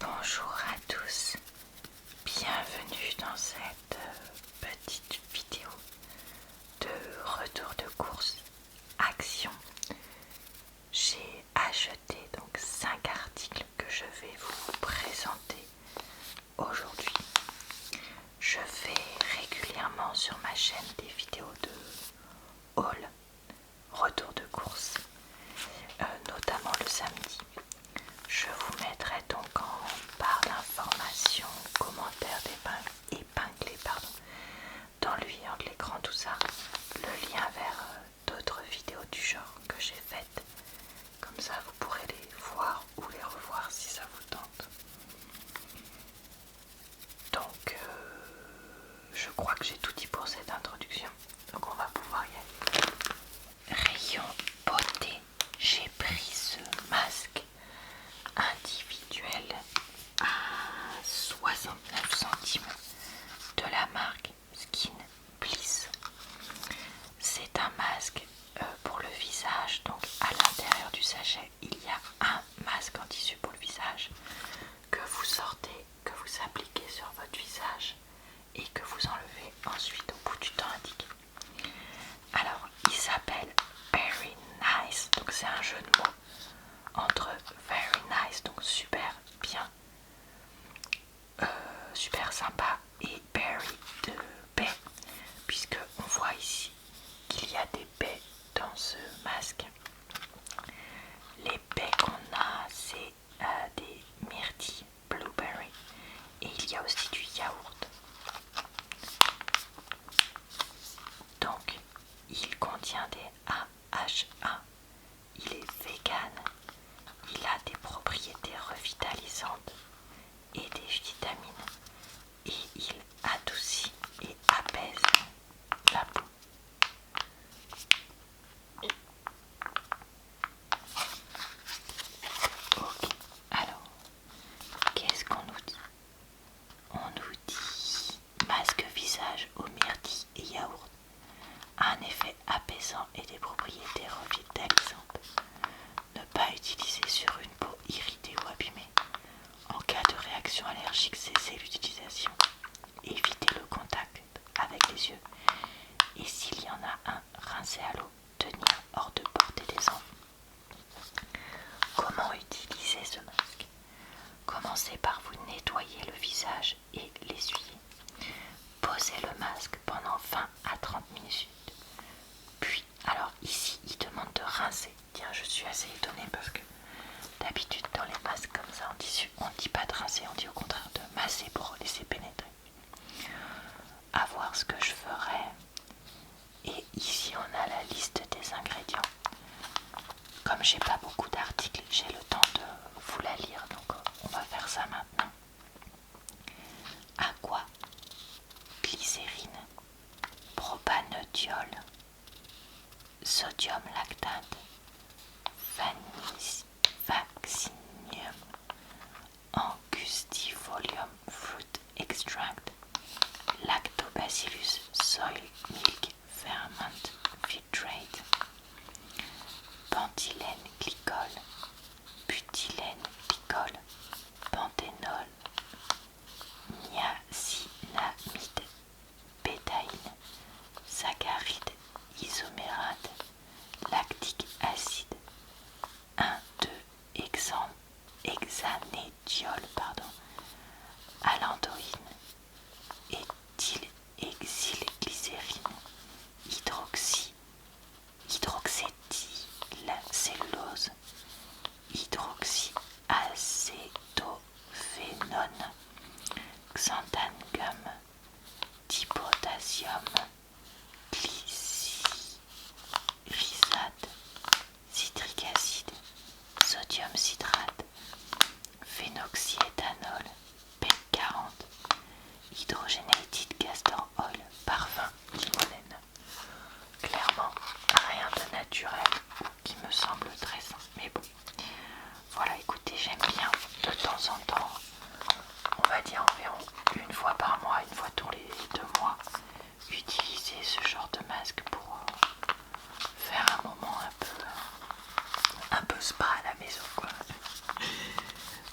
Bonjour à tous, bienvenue dans cette petite vidéo de retour de course action. J'ai acheté donc 5 articles que je vais vous présenter aujourd'hui. Je fais régulièrement sur ma chaîne des vidéos de haul, retour de course, notamment le samedi. Je vous mettrai donc en barre d'informations, commentaires épinglés, dans le lien de l'écran, tout ça, le lien vers d'autres vidéos du genre que j'ai faites. Comme ça, vous pourrez les voir ou les revoir si ça vous tente. Donc, je crois que j'ai tout dit pour cette introduction. Donc, on va pouvoir y aller. Rayon beauté, j'ai pris ce masque individuel à 69 centimes de la marque Skin Bliss. C'est un masque pour le visage, donc à l'intérieur du sachet il y a un masque en tissu pour le visage que vous sortez, que vous appliquez sur votre visage et que vous enlevez ensuite au bout du temps indiqué. Alors il s'appelle Very Nice, donc c'est un jeu de mots entre very nice, donc super bien, super sympa, et berry de baie, puisque on voit ici qu'il y a des baies dans ce masque. Les baies qu'on a, c'est des myrtilles, blueberry, et il y a aussi du yaourt. Donc il contient des AHA, il est vegan, il a des propriétés revitalisantes et des vitamines, et il adoucit et apaise la peau. Ok, alors, qu'est-ce qu'on nous dit? On nous dit masque visage au myrtille et yaourt, a un effet apaisant et des propriétés revitalisantes. Ne pas utiliser sur une peau irritée ou abîmée. En cas de réaction allergique, cessez l'utilisation. Évitez le contact avec les yeux. Et s'il y en a un, rincez à l'eau. Tenir hors de portée des enfants. Comment utiliser ce masque? Commencez par vous nettoyer le visage et l'essuyer. Posez le masque pendant 20 à 30 minutes. Puis, alors ici, il demande de rincer. Tiens, je suis assez étonnée parce que d'habitude, dans les masques comme ça en tissu, on ne dit pas de rincer, on dit au contraire de masser pour laisser pénétrer. À voir ce que je ferai. Et ici, on a la liste des ingrédients. Comme j'ai pas beaucoup d'articles, j'ai le temps de vous la lire, donc on va faire ça maintenant. Aqua, glycérine, propanediol, sodium lactate, vaccinium, angustifolium fruit extract, lactobacillus soy milk ferment filtrate, pentylène glycol, butylène glycol, panthénol, niacinamide, bétaïne, saccharide isomérate, lactique acide, 1,2-hexanédiol, allantoïne, éthylhexylglycérine, hydroxétylcellulose, hydroxyacétophénone, xanthane, dipotassium, glycyrrhizate, citrique acide, sodium citrate, phénoxyéthanol, PEC40, hydrogénated castor oil, parfum limonène. Clairement, rien de naturel qui me semble très sain, mais bon. Voilà, écoutez, j'aime bien de temps en temps, on va dire environ une fois par mois, une fois tous les 2 mois, utiliser ce genre de masque pour faire un moment un peu spa à la maison, quoi.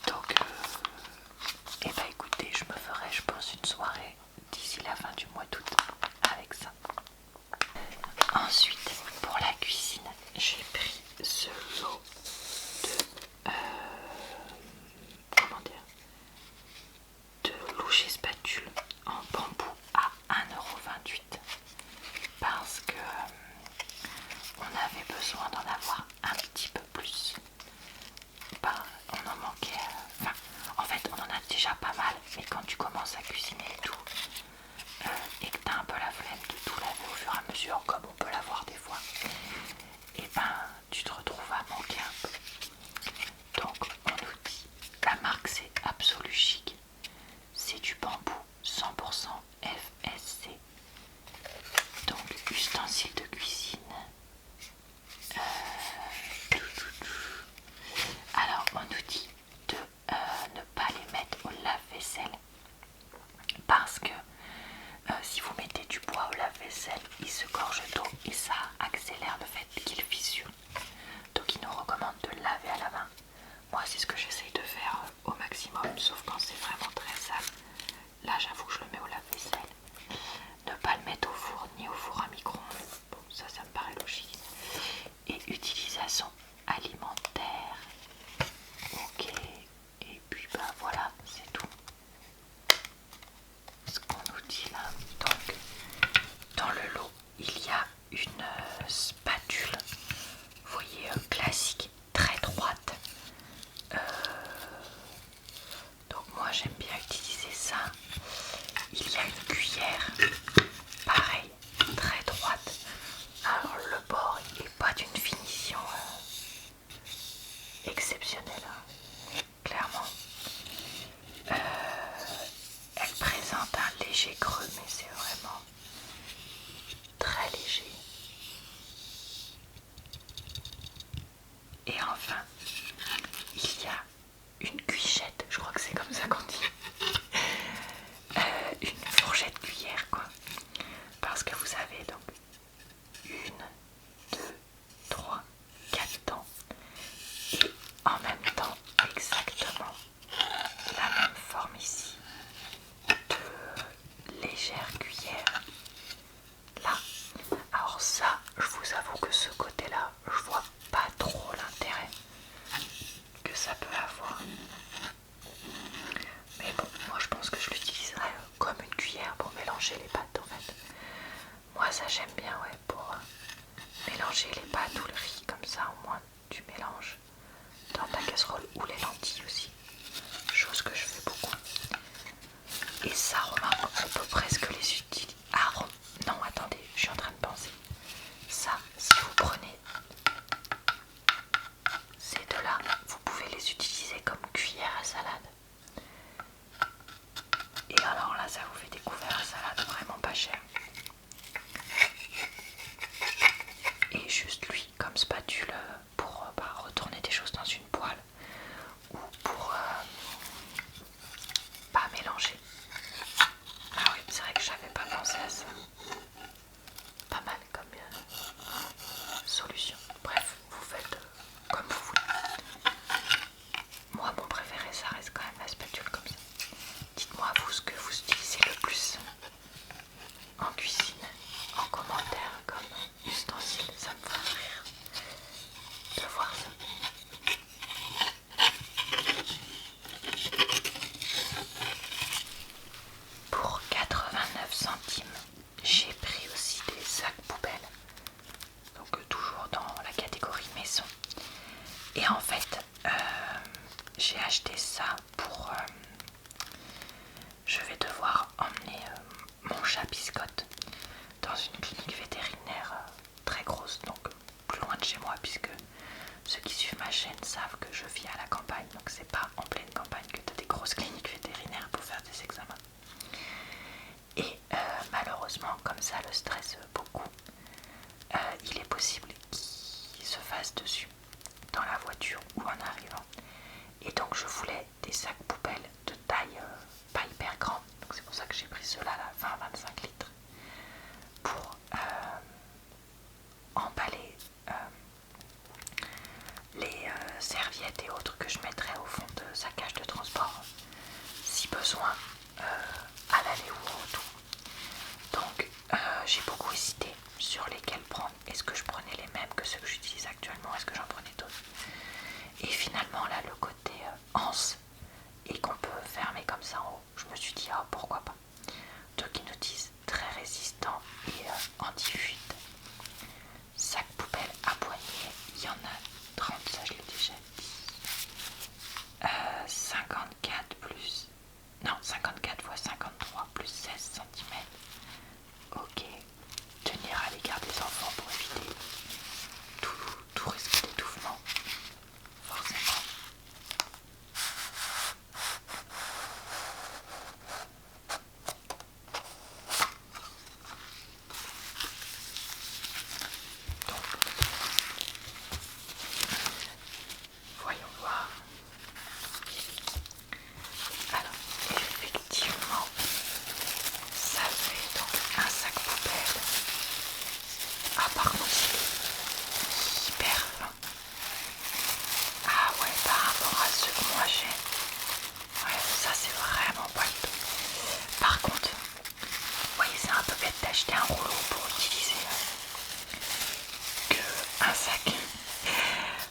Donc déjà pas mal, mais quand tu commences à cuisiner et tout, et que tu as un peu la flemme de tout laver au fur et à mesure, comme on peut l'avoir des fois, et ben tu te retrouves à manquer un peu. Donc on nous dit, la marque c'est Absolu Chic, c'est du bambou 100% FSC. Donc ustensiles de cuisine. Alors on nous dit de ne pas les mettre au lave-vaisselle parce que si vous mettez du bois au lave-vaisselle, il se gorge d'eau et ça accélère le fait qu'il fissure. Donc il nous recommande de le laver à la main. Moi c'est ce que j'essaye de faire au maximum, sauf quand c'est vraiment très sale. Là j'avoue que je le mets au lave-vaisselle. Ne pas le mettre au four ni au four à micro-ondes. Bon, ça me paraît logique. Et utilisation alimentaire. Ok. Et puis bah voilà, c'est tout. Ce qu'on nous dit là. Donc, dans le lot, il y a une spatule. Vous voyez, classique, très droite. Donc moi j'aime bien utiliser ça. Il y a une cuillère, pareil, très droite. Alors le bord n'est pas d'une finition exceptionnelle, hein, clairement. Elle présente un léger creux, mais c'est vraiment très léger. Et enfin, il y a une cuichette, je crois que c'est comme ça qu'on dit. Une fourchette cuillère, quoi. Parce que vous avez donc 1, 2, 3, 4 dents. Et en même temps, exactement la même forme ici. De légères cuillères. Là. Alors ça, je vous avoue que ce côté-là, je vois pas trop l'intérêt que ça peut avoir. Mais bon, moi je pense que je l'utiliserai comme une cuillère pour mélanger les pâtes en fait. Moi ça j'aime bien, ouais, pour mélanger les pâtes ou le riz comme ça, au moins tu mélanges dans ta casserole, ou les lentilles aussi, chose que je fais beaucoup. Et ça, remarque, on peut presque les utiliser. Ah non, attendez, je suis en train de penser. Ça, si vous prenez ces deux-là, vous pouvez les utiliser comme cuillère à salade. Et alors là, ça vous fait des couverts à salade vraiment pas cher. Et juste lui comme spatule pour retourner des choses dans une poêle ou pour pas mélanger. Ah oui, c'est vrai que j'avais pas pensé à ça. Pas mal comme solution. Bref, vous faites comme vous voulez. Moi, mon préféré, ça reste quand même la spatule comme ça. Dites-moi vous ce que vous utilisez le plus en cuisine, en commentaire, comme ustensile. Ça me fait rire de voir ça. Pour 89 centimes, j'ai pris aussi des sacs poubelles. Donc toujours dans la catégorie maison. Et en fait, j'ai acheté ça pour... je vais devoir emmener mon chat Biscotte dans une clinique vétérinaire très grosse, donc plus loin de chez moi, puisque ceux qui suivent ma chaîne savent que je vis à la campagne, donc c'est pas en pleine campagne que tu as des grosses cliniques vétérinaires pour faire des examens. Et malheureusement, comme ça le stresse beaucoup, il est possible qu'il se fasse dessus dans la voiture ou en arrivant. Et donc je voulais des sacs poubelles de taille pas hyper grande, donc c'est pour ça que j'ai pris ceux-là, 20-25 litres, pour emballer les serviettes et autres que je mettrai au fond de sa cage de transport si besoin à l'aller ou au retour. Donc j'ai beaucoup hésité sur lesquels prendre. Est-ce que je prenais les mêmes que ceux que j'utilise actuellement, est-ce que j'en prenais d'autres? Et finalement là, le côté anse et qu'on peut fermer comme ça en haut, je me suis dit pourquoi pas. Donc ils nous disent très résistant et anti-fuite. Sac poubelle à poignée, il y en a 30, ça je l'ai déjà dit. 54 plus Non, 54 x 53 plus 16 cm. Ok, tenir à l'égard des enfants pour éviter tout risque d'étouffement, forcément. Donc, voyons voir. Alors, effectivement, ça fait donc un sac poubelle. Ah, par contre, c'est hyper fin. Ah ouais, par rapport à ceux que moi j'ai. Ouais, ça c'est vraiment pas le tout. Par contre, vous voyez, c'est un peu bête d'acheter un rouleau pour utiliser qu'un sac.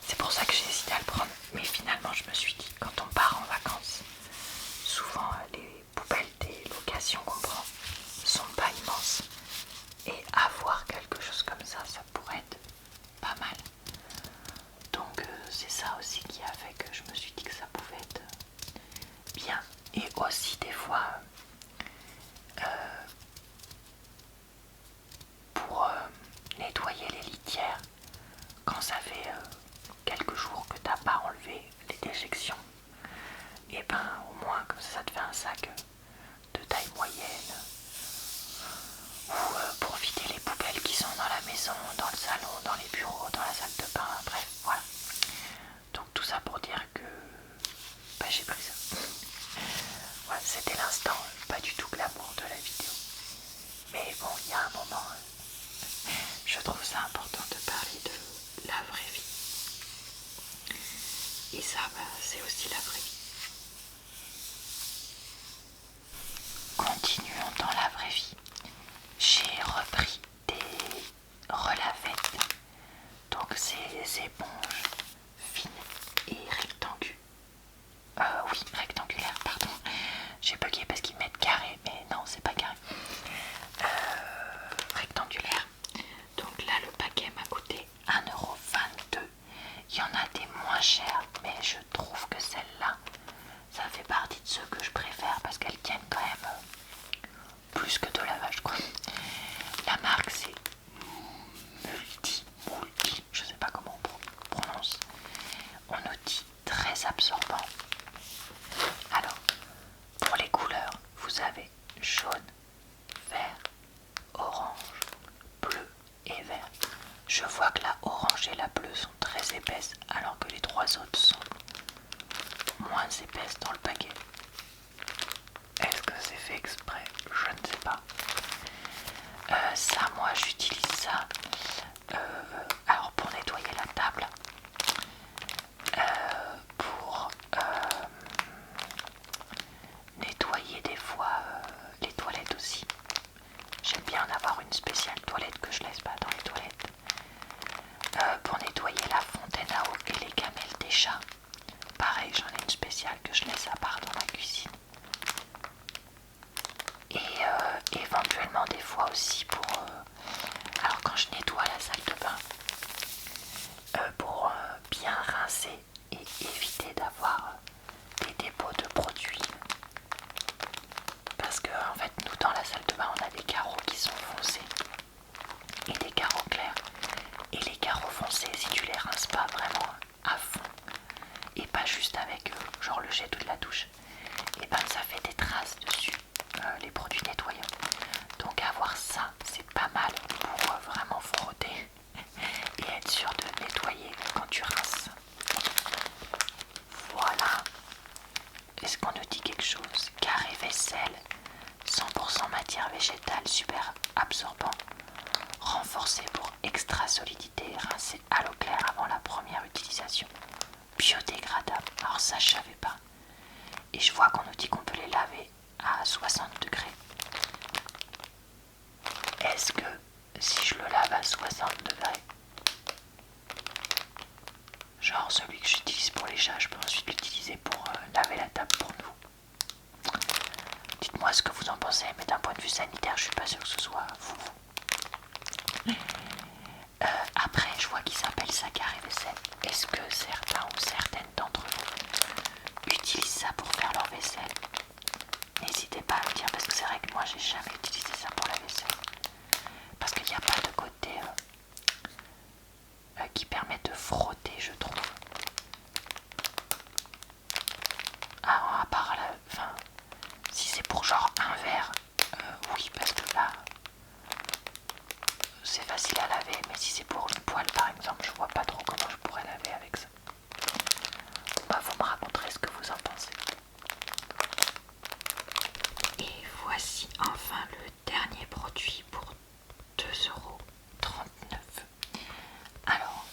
C'est pour ça que j'ai hésité à le prendre. Mais finalement, je me suis dit, quand on part en vacances, souvent les poubelles des locations qu'on prend sont pas immenses. Et avoir quelque chose comme ça pourrait être pas mal. Donc c'est ça aussi qui a fait que je me suis dit que ça pouvait être bien. Et aussi des fois pour nettoyer les litières quand ça fait quelques jours que t'as pas enlevé les déjections. Et ben au moins comme ça te fait un sac de taille moyenne. Ou pour vider les poubelles qui sont dans la maison, dans le salon, dans les bureaux, dans la salle de bain, bref, voilà. Donc tout ça pour dire que j'ai pris ça. Voilà, c'était l'instant pas du tout glamour de la vidéo. Mais bon, il y a un moment, je trouve ça important de parler de la vraie vie. Et ça, c'est aussi la vraie vie. Continuons dans la vraie vie. J'ai repris des relavettes. Donc ces éponges fines et rectangulaires. Oui, rectangulaires, pardon. J'ai bugué parce qu'ils mettent carré, mais non, c'est pas carré. Rectangulaire. Donc là, le paquet m'a coûté 1,22 €. Il y en a des moins chers, mais je trouve que celle-là, ça fait partie de ceux que je préfère parce qu'elles tiennent quand même plus que de lavage, quoi. La marque, c'est Multi, je sais pas comment on prononce. On nous dit très absorbant. Alors, pour les couleurs, vous avez jaune, vert, orange, bleu et vert. Je vois que la orange et la bleue sont très épaisses alors que les trois autres sont moins épaisses dans le paquet. Est-ce que c'est fait exprès? Je ne sais pas. Ça, moi j'utilise ça alors pour nettoyer la table, pour nettoyer des fois les toilettes aussi. J'aime bien en avoir une spéciale toilette que je laisse pas dans les toilettes. Pour nettoyer la fontaine à eau et les gamelles des chats. Pareil, j'en ai une spéciale que je laisse à part dans la cuisine. Et éventuellement des fois aussi pour... alors quand je nettoie la salle de bain, pour bien rincer et éviter d'avoir des dépôts de produits. Parce que en fait nous dans la salle de bain on a des carreaux qui sont foncés et des carreaux clairs. Et les carreaux foncés, si tu les rinces pas vraiment à fond et pas juste avec genre le jet de la douche, et ben ça fait des traces dessus, les produits nettoyants. Donc avoir ça c'est pas mal pour vraiment frotter et être sûr de nettoyer quand tu rinces. Voilà. Est-ce qu'on nous dit quelque chose? Carré vaisselle, 100% matière végétale, super absorbant, renforcé pour extra solidité, rincé à l'eau claire avant la première utilisation, biodégradable. Alors ça je savais pas. Et je vois qu'on nous dit qu'on peut les laver à 60 degrés. Est-ce que si je le lave à 60 degrés, genre celui que j'utilise pour les chats, je peux ensuite l'utiliser pour laver la table pour nous? Dites-moi ce que vous en pensez, mais d'un point de vue sanitaire, je suis pas sûre que ce soit vous. Après, je vois qu'il s'appelle ça carré vaisselle. Est-ce que certains ou certaines d'entre vous utilisent ça pour faire leur vaisselle? j'ai jamais utilisé ça pour la vaisselle. Parce qu'il n'y a pas de côté qui permet de frotter, je trouve. À part enfin, si c'est pour genre un verre, oui, parce que là, c'est facile à laver. Mais si c'est pour une poêle, par exemple, je vois pas trop comment je pourrais laver avec ça. Bah, vous me raconterez ce que vous en pensez. Et voici enfin le dernier produit pour 2,39 €. Alors,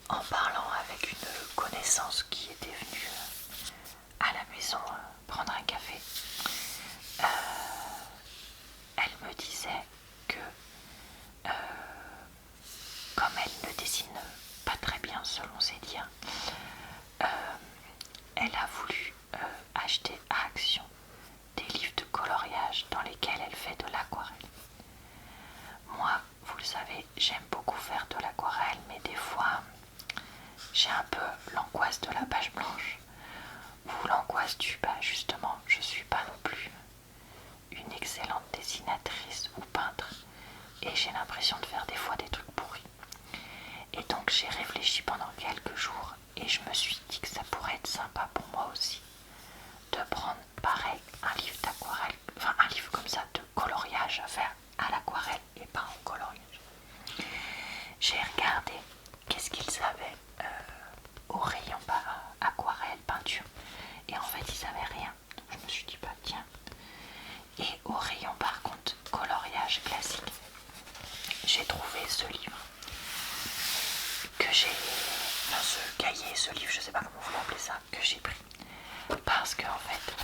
en parlant avec une connaissance qui était venue à la maison prendre un café, elle me disait que comme elle ne dessine pas très bien selon ses dires, elle a voulu acheter à Action des livres de coloriage dans lesquels elle fait de l'aquarelle. Moi, vous le savez, j'aime beaucoup faire de l'aquarelle, mais des fois j'ai un peu l'angoisse de la page blanche ou l'angoisse du justement, je suis pas non plus une excellente dessinatrice ou peintre et j'ai l'impression de faire des fois des trucs pourris. Et donc j'ai réfléchi pendant quelques jours et je me suis dit que ça pourrait être sympa pour moi aussi de prendre pareil un livre d'aquarelle, enfin un livre comme ça de coloriage à faire à l'aquarelle et pas en coloriage. J'ai regardé qu'est-ce qu'ils avaient au rayon aquarelle, peinture, et en fait ils avaient rien. Donc je me suis dit bah tiens. Et au rayon par contre coloriage classique, j'ai trouvé ce livre que j'ai, enfin ce cahier, ce livre, je sais pas comment vous l'appelez ça, que j'ai pris parce que en fait,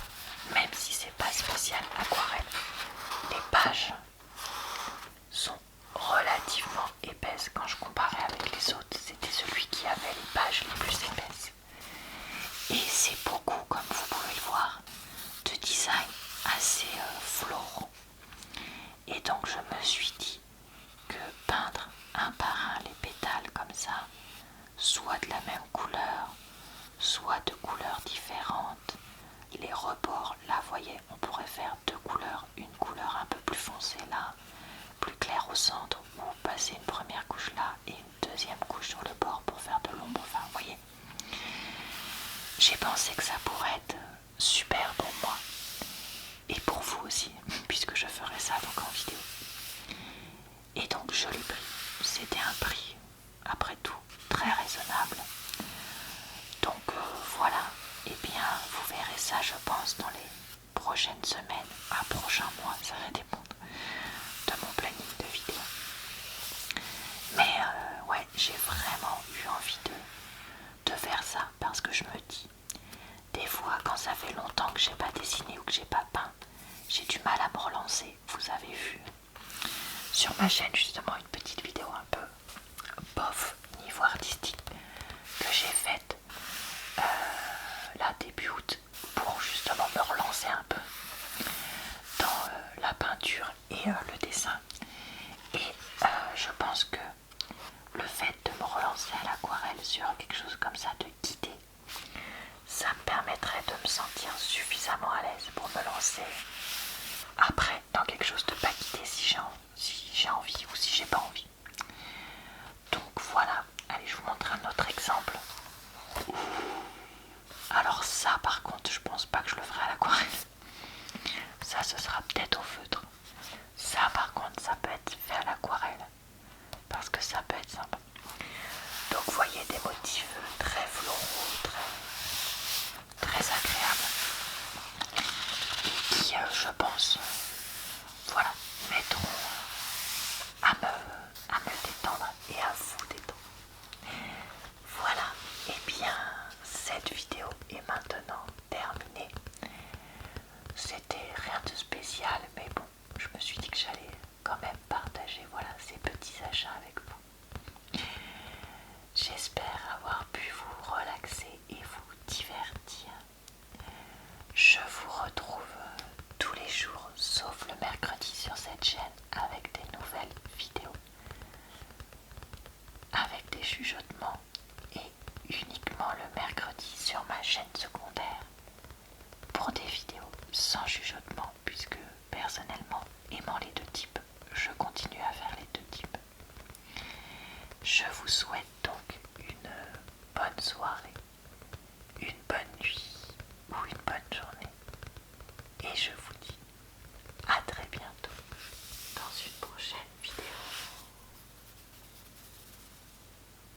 même si c'est pas spécial aquarelle, les pages sont relativement épaisses. Quand je comparais avec les autres, c'était celui qui avait les pages les plus épaisses. Et c'est beaucoup, comme vous pouvez le voir, de design assez floraux. Et donc je me suis dit que peindre un par un les pétales comme ça, soit de la même couleur, soit de couleurs différentes, les rebords, là vous voyez, on pourrait faire deux couleurs, une couleur un peu plus foncée là, plus claire au centre, ou passer une première couche là et une deuxième couche sur le bord pour faire de l'ombre, enfin vous voyez. J'ai pensé que ça pourrait être super pour moi et pour vous aussi, puisque je ferai ça donc en vidéo. Et donc je l'ai pris, c'était un prix après tout très raisonnable. Donc voilà, et bien vous verrez ça je pense dans les prochaines semaines, à prochain mois, ça va dépendre de mon planning de vidéo. Mais ouais, j'ai vraiment eu envie de faire ça parce que je me dis, des fois quand ça fait longtemps que j'ai pas dessiné ou que j'ai pas peint, j'ai du mal à me relancer. Vous avez vu sur ma chaîne justement une petite vidéo un peu bof niveau artistique que j'ai faite là début août pour justement me relancer un peu dans la peinture et le dessin. Et je pense que le fait de me relancer à l'aquarelle sur quelque chose comme ça, de guider, ça me permettrait de me sentir suffisamment à l'aise pour me lancer après dans quelque chose de pas guidé si j'ai envie ou si j'ai pas envie. Donc voilà, allez je vous montre un autre exemple. Alors ça par contre je pense pas que je le ferai à l'aquarelle. Ça ce sera peut-être au feutre. Ça par contre ça peut être fait à l'aquarelle parce que ça peut être sympa. Donc vous voyez des motifs très floraux, très agréables et qui je pense voilà mettront à me détendre et à vous détendre. Voilà, et bien cette vidéo est maintenant terminée. C'était rien de spécial, mais bon, je me suis dit que j'allais quand même partager voilà, ces petits achats avec vous. J'espère avoir pu vous relaxer et vous divertir. Je vous retrouve tous les jours, sauf le mercredi sur cette chaîne, avec des nouvelles vidéos, avec des chuchotements, et uniquement le mercredi sur ma chaîne secondaire pour des vidéos sans chuchotement, puisque personnellement bonne soirée.